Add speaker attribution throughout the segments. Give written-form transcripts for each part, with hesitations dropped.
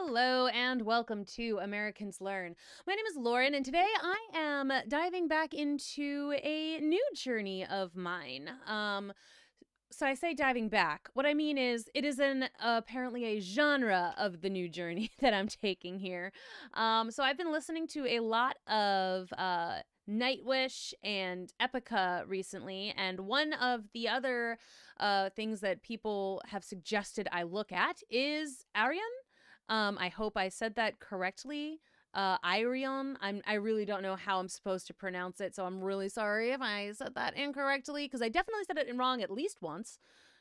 Speaker 1: Hello and welcome to Americans Learn. My name is Lauren and today I am diving back into a new journey of mine. So I say diving back. What I mean is it is apparently a genre of the new journey that I'm taking here. So I've been listening to a lot of Nightwish and Epica recently, and one of the other things that people have suggested I look at is Ayreon. I hope I said that correctly. Ayreon. I really don't know how I'm supposed to pronounce it, so I'm really sorry if I said that incorrectly, because I definitely said it wrong at least once,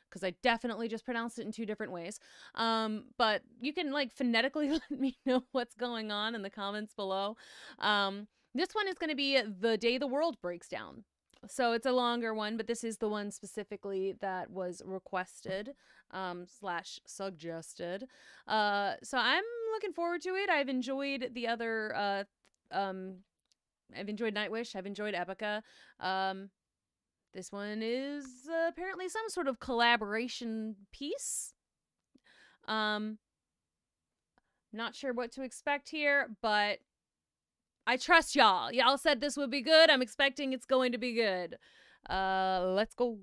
Speaker 1: because I definitely just pronounced it in two different ways. But you can like phonetically let me know what's going on in the comments below. This one is going to be The Day the World Breaks Down. So it's a longer one, but this is the one specifically that was requested slash suggested. So I'm looking forward to it. I've enjoyed the other, I've enjoyed Nightwish. I've enjoyed Epica. This one is apparently some sort of collaboration piece. Not sure what to expect here, but I trust y'all. Y'all said this would be good. I'm expecting it's going to be good. Let's go.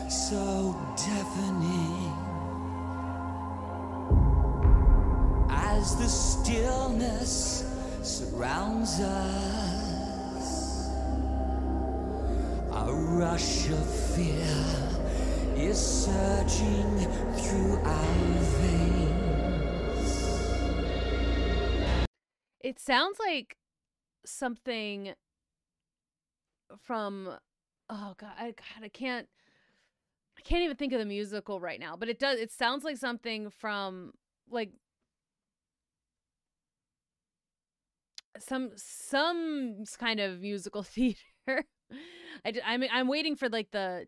Speaker 2: So deafening as the stillness surrounds us. A rush of fear is surging through our veins.
Speaker 1: It sounds like something from, oh God, I can't even think of the musical right now, but it sounds like something from like some kind of musical theater. I'm waiting for like the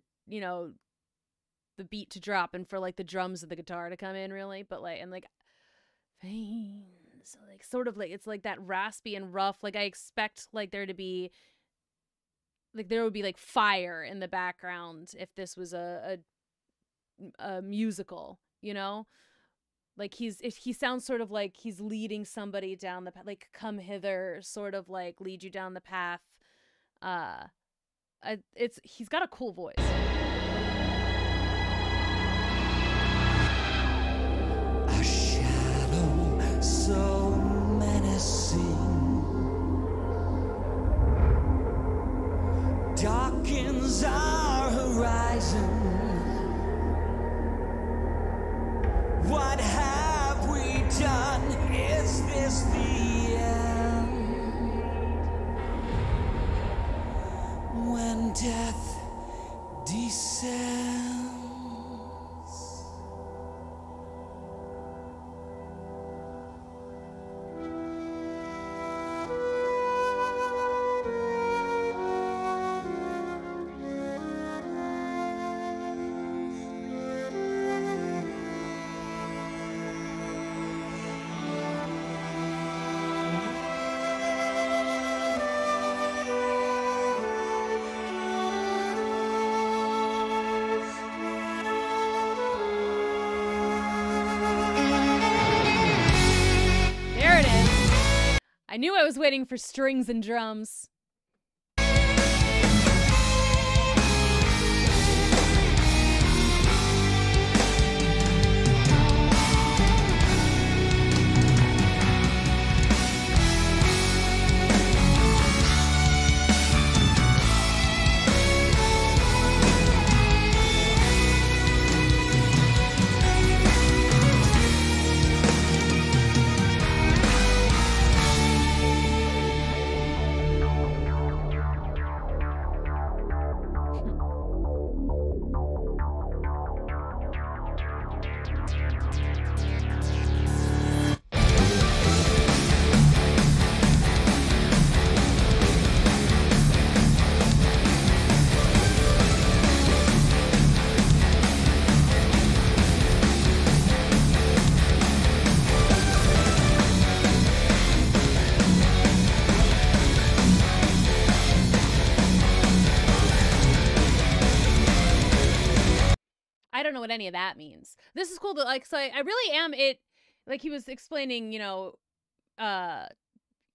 Speaker 1: beat to drop and for like the drums of the guitar to come in, really, but like, and like veins, like sort of like it's like that raspy and rough. Like I expect like there would be like fire in the background if this was a musical, you know? Like if he sounds sort of like he's leading somebody down the path, like come hither, sort of like lead you down the path. He's got a cool voice.
Speaker 2: A shadow so menacing darkens our horizon. What have we done? Is this the end? When death descends.
Speaker 1: I knew I was waiting for strings and drums. I don't know what any of that means. This is cool. Like, so I really am it. Like he was explaining, when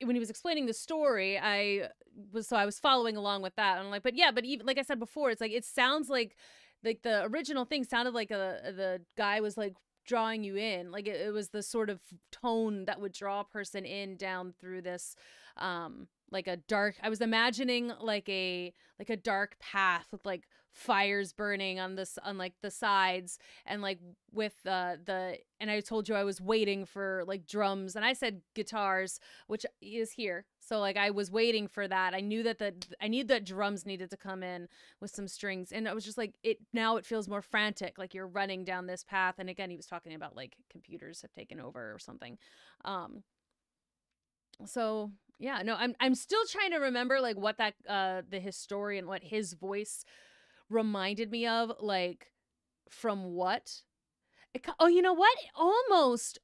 Speaker 1: he was explaining the story, I was following along with that. I'm like, but yeah, but even like I said before, it's like it sounds like the original thing sounded like the guy was like drawing you in, like it was the sort of tone that would draw a person in down through this like a dark, I was imagining like a dark path with like fires burning on like the sides, and like with and I told you I was waiting for like drums, and I said guitars, which is here. So like I was waiting for that. I knew that drums needed to come in with some strings, and I was just like, now it feels more frantic, like you're running down this path. And again, he was talking about like computers have taken over or something. So yeah, no, I'm still trying to remember like what that the historian, what his voice reminded me of, like from what. Oh, you know what? Almost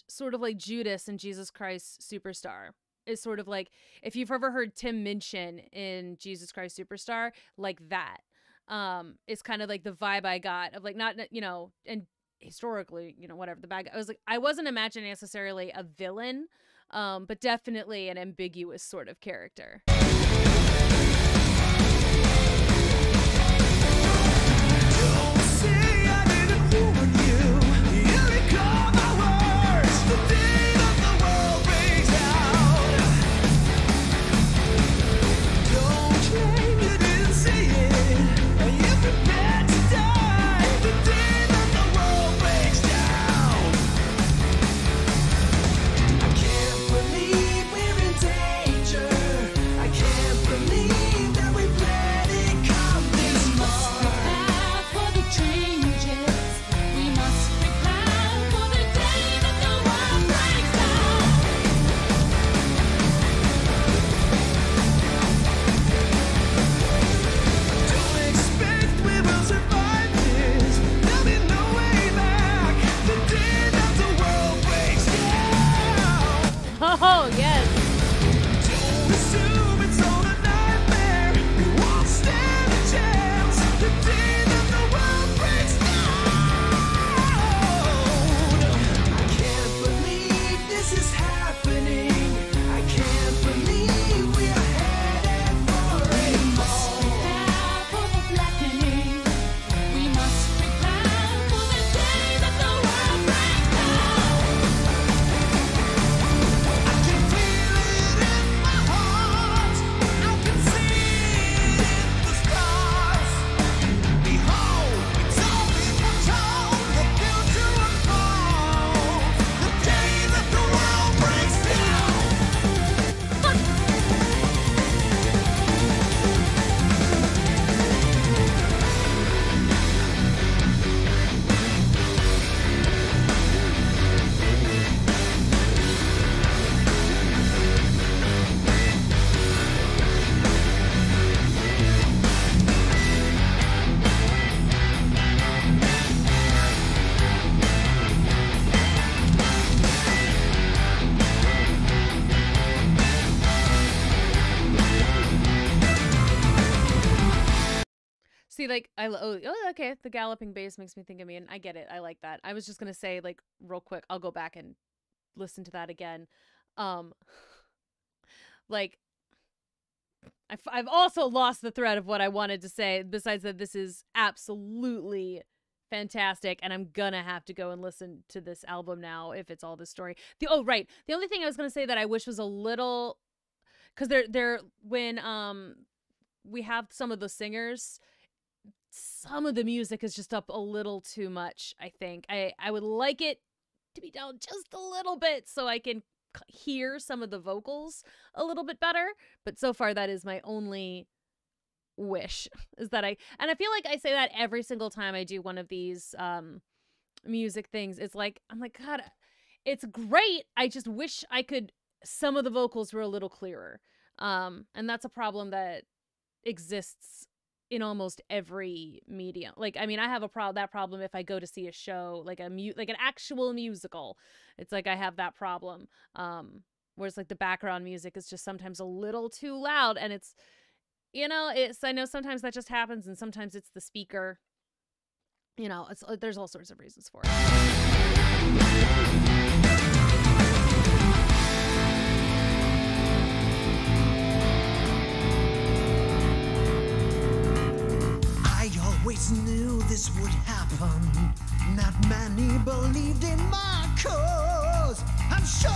Speaker 1: sort of like Judas in Jesus Christ Superstar. Is sort of like, if you've ever heard Tim Minchin in Jesus Christ Superstar, like that. It's kind of like the vibe I got of like, not, and historically, whatever the bad guy. I wasn't imagining necessarily a villain, but definitely an ambiguous sort of character. Oh, yes. Don't assume it's all a nightmare. You won't stand a chance. The day that the world breaks down. I can't believe this is happening. I can't believe we are headed for it. We must prepare for the blackening. We must prepare for the day that the world breaks down. See, like, okay, the galloping bass makes me think of me, and I get it. I like that. I was just gonna say, like, real quick, I'll go back and listen to that again. Like, I've also lost the thread of what I wanted to say, besides that this is absolutely fantastic, and I'm gonna have to go and listen to this album now if it's all this story. Right. The only thing I was gonna say that I wish was a little, because when we have some of the singers, some of the music is just up a little too much, I think. I would like it to be down just a little bit so I can hear some of the vocals a little bit better. But so far, that is my only wish, is that and I feel like I say that every single time I do one of these music things. It's like, I'm like, God, it's great. I just wish some of the vocals were a little clearer. And that's a problem that exists in almost every medium. Like, I mean, I have that problem if I go to see a show, like like an actual musical. It's like I have that problem. Whereas like the background music is just sometimes a little too loud, and I know sometimes that just happens, and sometimes it's the speaker. You know, there's all sorts of reasons for it.
Speaker 2: I always knew this would happen. Not many believed in my cause. I'm sure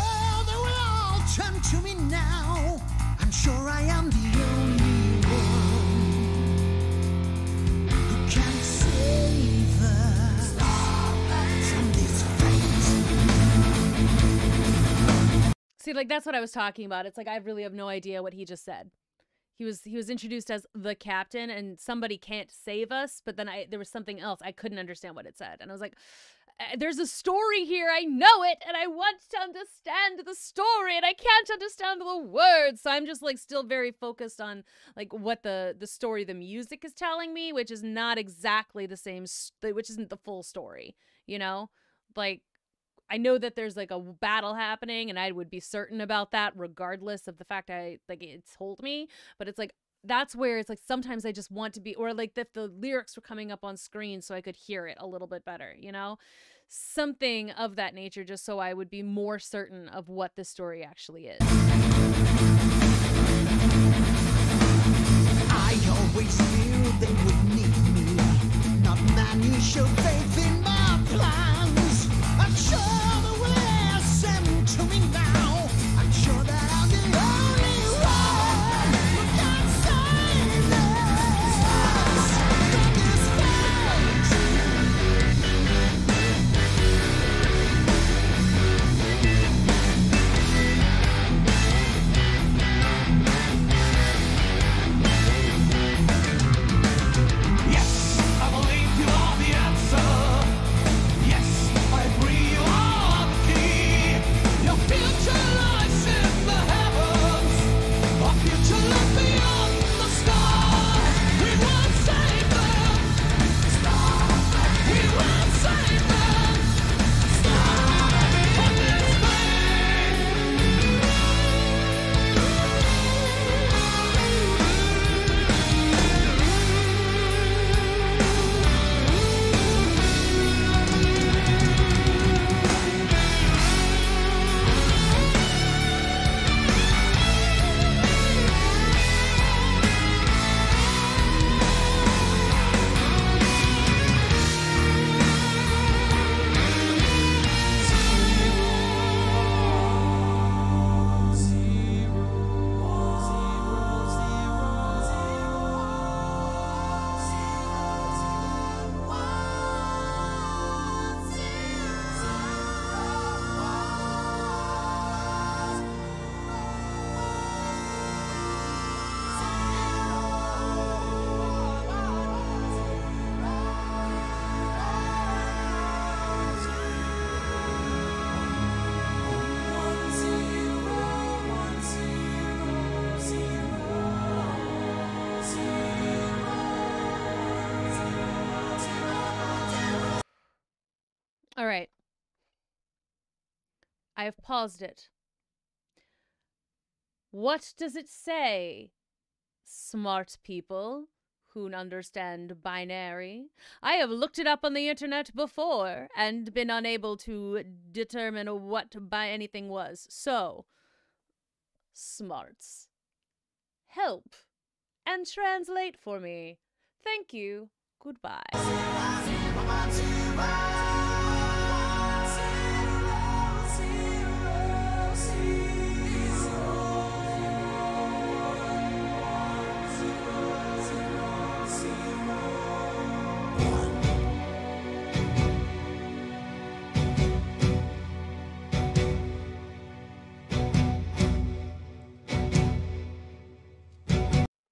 Speaker 2: they will all turn to me now. I'm sure I am the only one who can save us from this fate.
Speaker 1: See, like, that's what I was talking about. It's like, I really have no idea what he just said. He was introduced as the captain, and somebody can't save us, but then there was something else. I couldn't understand what it said. And I was like, there's a story here. I know it, and I want to understand the story, and I can't understand the words. So I'm just, like, still very focused on, like, what the story the music is telling me, which is not exactly the same, which isn't the full story, you know? Like, I know that there's, like, a battle happening, and I would be certain about that regardless of the fact it told me. But it's like, that's where it's like, sometimes I just want to be, or like if the lyrics were coming up on screen so I could hear it a little bit better, you know? Something of that nature, just so I would be more certain of what the story actually is.
Speaker 2: I always knew they would need me. Not many showed faith in my plans. I'm sure they will listen to me now. I'm sure that I'm the only one who can save us from this Yes, I believe you are the answer. Yes, I agree you are the key. Your future lies in the heavens. Our future lies beyond the stars. We will save them. We will save them. From this
Speaker 1: All right. I have paused it. What does it say, smart people who understand binary? I have looked it up on the internet before and been unable to determine what anything was. So, smarts, help and translate for me. Thank you. Goodbye.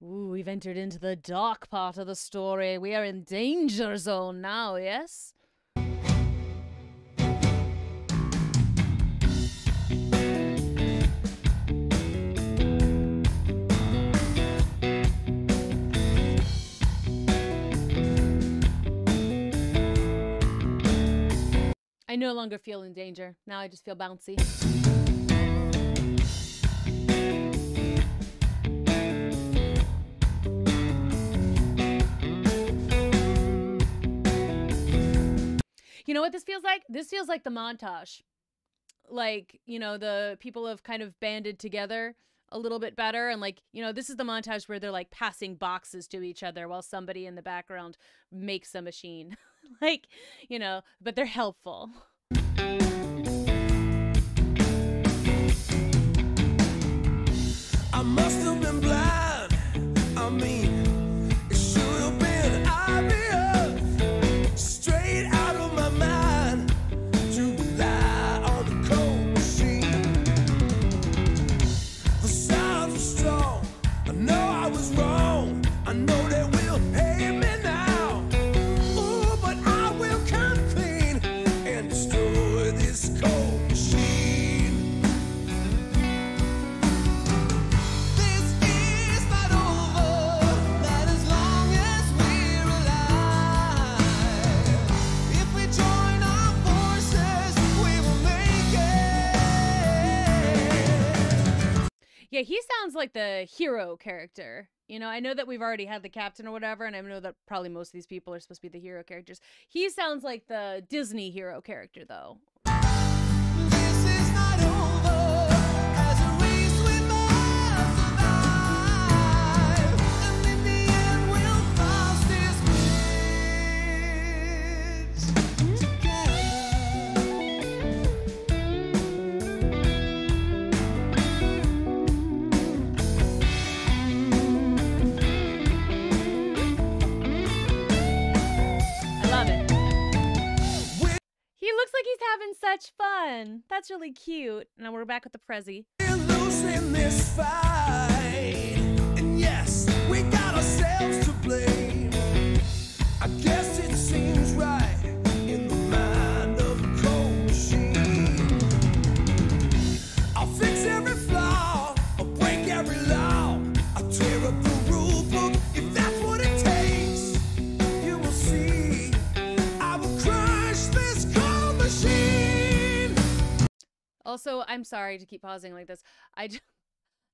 Speaker 1: Ooh, we've entered into the dark part of the story. We are in danger zone now, yes? I no longer feel in danger. Now I just feel bouncy. You know what this feels like? This feels like the montage. Like, you know, the people have kind of banded together a little bit better. And like, you know, this is the montage where they're like passing boxes to each other while somebody in the background makes a machine. Like, you know, but they're helpful.
Speaker 2: I must have been blind. I mean, it should have been obvious. Straight out of my mind to rely on the cold machine. The signs were strong. I know I was wrong. I know they will hate me now. Ooh, but I will come clean and destroy this cold machine. This is not over, not as long as we're alive. If we join our forces, we will make it.
Speaker 1: Yeah, he sounds like the hero character. You know, I know that we've already had the captain or whatever, and I know that probably most of these people are supposed to be the hero characters. He sounds like the Disney hero character, though.
Speaker 2: This is not over, as a race we must survive, and in the end we'll cross this bridge together.
Speaker 1: I love it. He looks like he's having such fun. That's really cute. Now we're back with the Prezi.
Speaker 2: We're losing this fight, and yes, we got ourselves to blame. I guess it seems right in the mind of a cold machine. I'll fix every flaw, I'll break every law, I'll tear up the rule book if that's what it takes. You will see, I will crush this cold machine.
Speaker 1: Also, I'm sorry to keep pausing like this. I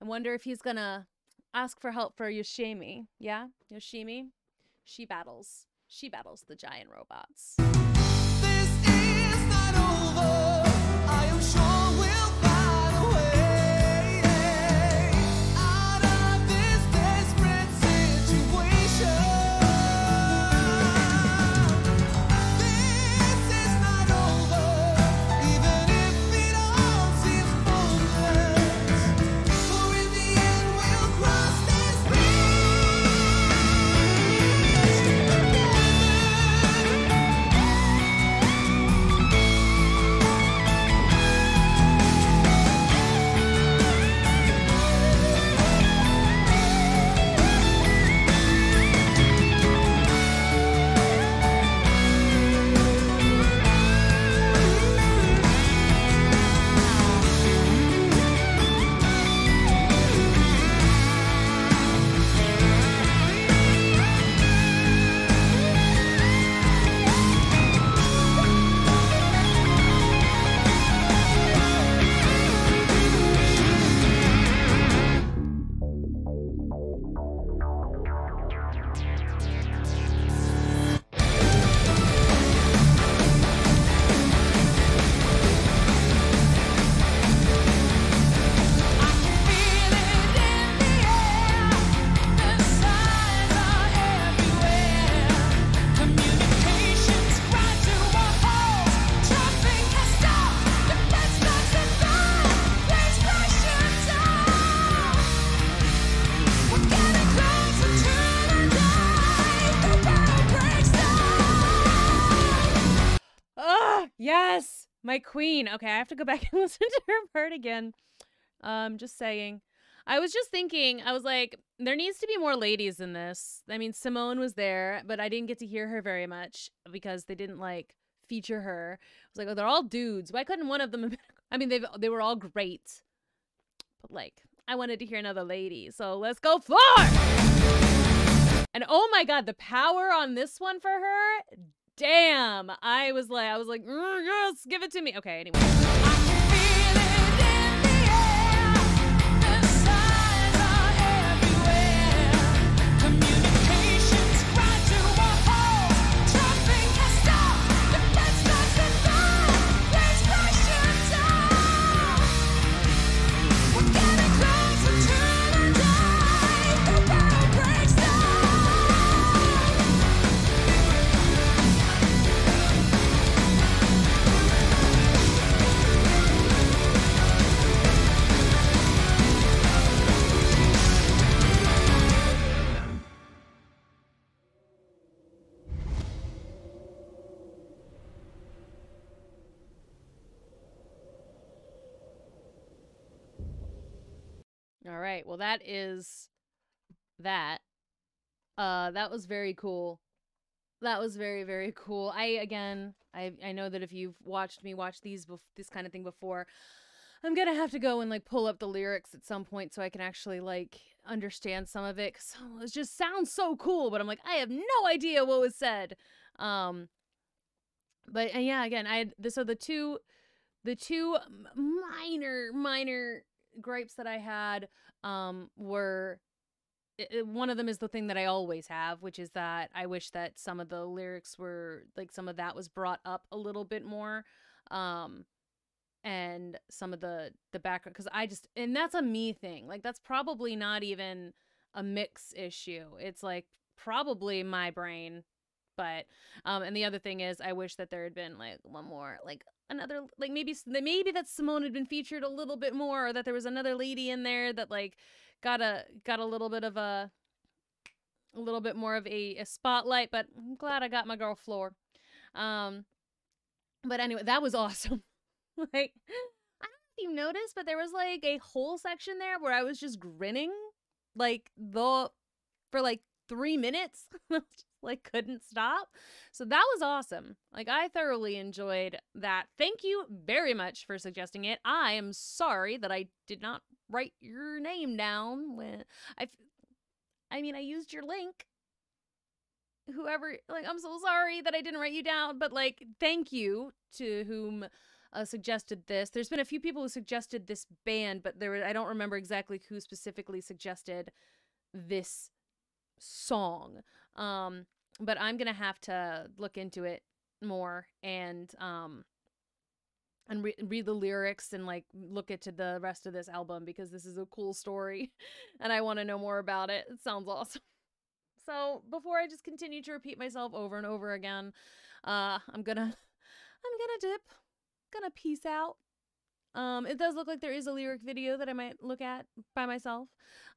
Speaker 1: wonder if he's gonna ask for help for Yoshimi. Yeah? Yoshimi? She battles the giant robots.
Speaker 2: This is not over. I am sure we'll find a way out of this desperate situation. This is not over, even if it all seems hopeless. For in the end, we'll cross this bridge together.
Speaker 1: Yes, my queen. Okay, I have to go back and listen to her part again. Just saying. I was just thinking, I was like, there needs to be more ladies in this. I mean, Simone was there, but I didn't get to hear her very much because they didn't like feature her. I was like, oh, they're all dudes. Why couldn't one of them have been? I mean, they were all great, but like, I wanted to hear another lady. So let's go floor. And oh my God, the power on this one for her. Damn. I was like, yes, give it to me. Okay, anyway.
Speaker 2: Communications grind to a halt. Traffic has stopped. The fence
Speaker 1: well, that is that. That was very cool. That was very, very cool. I know that if you've watched me watch this kind of thing before, I'm gonna have to go and like pull up the lyrics at some point so I can actually like understand some of it, because it just sounds so cool, but I'm like, I have no idea what was said. Um, but yeah, again, I had so the two minor gripes that I had were one of them is the thing that I always have, which is that I wish that some of the lyrics were like some of that was brought up a little bit more. Um, and some of the background, because I just, and that's a me thing, like that's probably not even a mix issue, it's like probably my brain. But and the other thing is I wish that there had been like one more, like another, like maybe that Simone had been featured a little bit more, or that there was another lady in there that like got a little bit of a little bit more of a spotlight. But I'm glad I got my girl Floor. um but anyway, that was awesome. Like, I don't know if you noticed, but there was like a whole section there where I was just grinning, like for like 3 minutes. Like couldn't stop. So that was awesome. Like I thoroughly enjoyed that. Thank you very much for suggesting it. I am sorry that I did not write your name down when I I mean I used your link. Whoever, like, I'm so sorry that I didn't write you down, but like thank you to whom suggested this. There's been a few people who suggested this band, but I don't remember exactly who specifically suggested this song. But I'm gonna have to look into it more and read the lyrics and like look into the rest of this album, because this is a cool story and I want to know more about it. It sounds awesome. So before I just continue to repeat myself over and over again, I'm gonna dip, gonna peace out. It does look like there is a lyric video that I might look at by myself.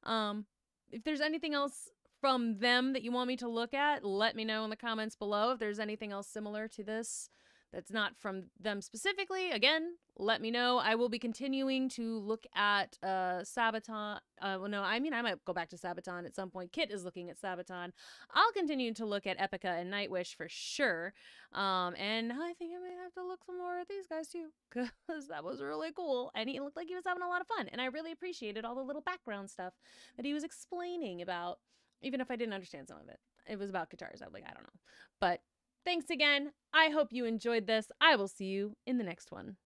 Speaker 1: If there's anything else from them that you want me to look at, let me know in the comments below. If there's anything else similar to this that's not from them specifically, again, let me know. I will be continuing to look at Sabaton. Well, no, I mean, I might go back to Sabaton at some point. Kit is looking at Sabaton. I'll continue to look at Epica and Nightwish for sure. And I think I might have to look some more at these guys too, because that was really cool. And he looked like he was having a lot of fun. And I really appreciated all the little background stuff that he was explaining about, even if I didn't understand some of it. It was about guitars. I was like, I don't know. But thanks again. I hope you enjoyed this. I will see you in the next one.